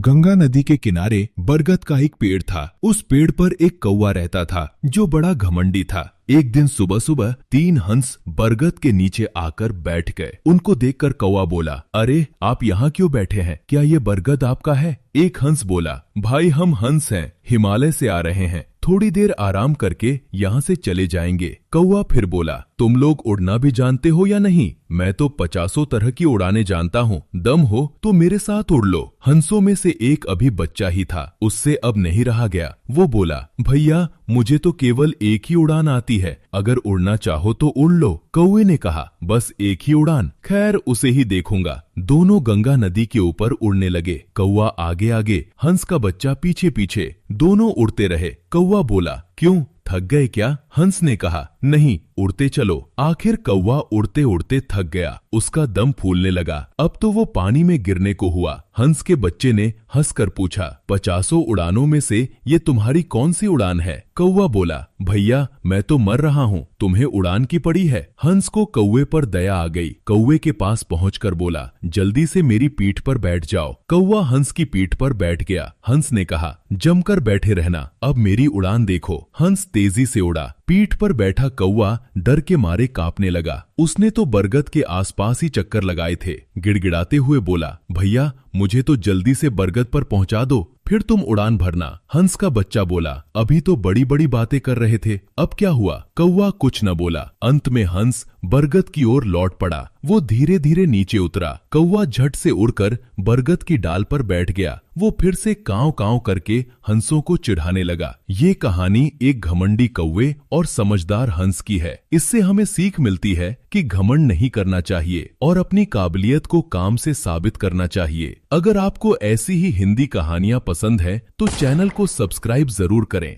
गंगा नदी के किनारे बरगद का एक पेड़ था। उस पेड़ पर एक कौवा रहता था जो बड़ा घमंडी था। एक दिन सुबह सुबह 3 हंस बरगद के नीचे आकर बैठ गए। उनको देखकर कौवा बोला, अरे आप यहाँ क्यों बैठे हैं? क्या ये बरगद आपका है? एक हंस बोला, भाई हम हंस हैं, हिमालय से आ रहे हैं, थोड़ी देर आराम करके यहाँ से चले जाएंगे। कौवा फिर बोला, तुम लोग उड़ना भी जानते हो या नहीं? मैं तो 50 तरह की उड़ानें जानता हूँ, दम हो तो मेरे साथ उड़ लो। हंसों में से एक अभी बच्चा ही था, उससे अब नहीं रहा गया। वो बोला, भैया मुझे तो केवल एक ही उड़ान आती है, अगर उड़ना चाहो तो उड़ लो। कौवे ने कहा, बस एक ही उड़ान? खैर उसे ही देखूंगा। दोनों गंगा नदी के ऊपर उड़ने लगे। कौवा आगे आगे, हंस का बच्चा पीछे पीछे। दोनों उड़ते रहे। कौवा बोला, क्यों थक गए क्या? हंस ने कहा, नहीं उड़ते चलो। आखिर कौवा उड़ते उड़ते थक गया, उसका दम फूलने लगा। अब तो वो पानी में गिरने को हुआ। हंस के बच्चे ने हंसकर पूछा, 50 उड़ानों में से ये तुम्हारी कौन सी उड़ान है? कौवा बोला, भैया मैं तो मर रहा हूँ, तुम्हें उड़ान की पड़ी है। हंस को कौवे पर दया आ गई। कौवे के पास पहुंचकर बोला, जल्दी से मेरी पीठ पर बैठ जाओ। कौवा हंस की पीठ पर बैठ गया। हंस ने कहा, जमकर बैठे रहना, अब मेरी उड़ान देखो। हंस तेजी से उड़ा। पीठ पर बैठा कौवा डर के मारे कांपने लगा। उसने तो बरगद के आसपास ही चक्कर लगाए थे। गिड़गिड़ाते हुए बोला, भैया मुझे तो जल्दी से बरगद पर पहुंचा दो, फिर तुम उड़ान भरना। हंस का बच्चा बोला, अभी तो बड़ी बड़ी बातें कर रहे थे, अब क्या हुआ? कौवा कुछ न बोला। अंत में हंस बरगद की ओर लौट पड़ा। वो धीरे धीरे नीचे उतरा। कौवा झट से उड़कर बरगद की डाल पर बैठ गया। वो फिर से कांव कांव करके हंसों को चिढ़ाने लगा। ये कहानी एक घमंडी कौवे और समझदार हंस की है। इससे हमें सीख मिलती है कि घमंड नहीं करना चाहिए और अपनी काबिलियत को काम से साबित करना चाहिए। अगर आपको ऐसी ही हिंदी कहानियां पसंद है तो चैनल को सब्सक्राइब जरूर करें।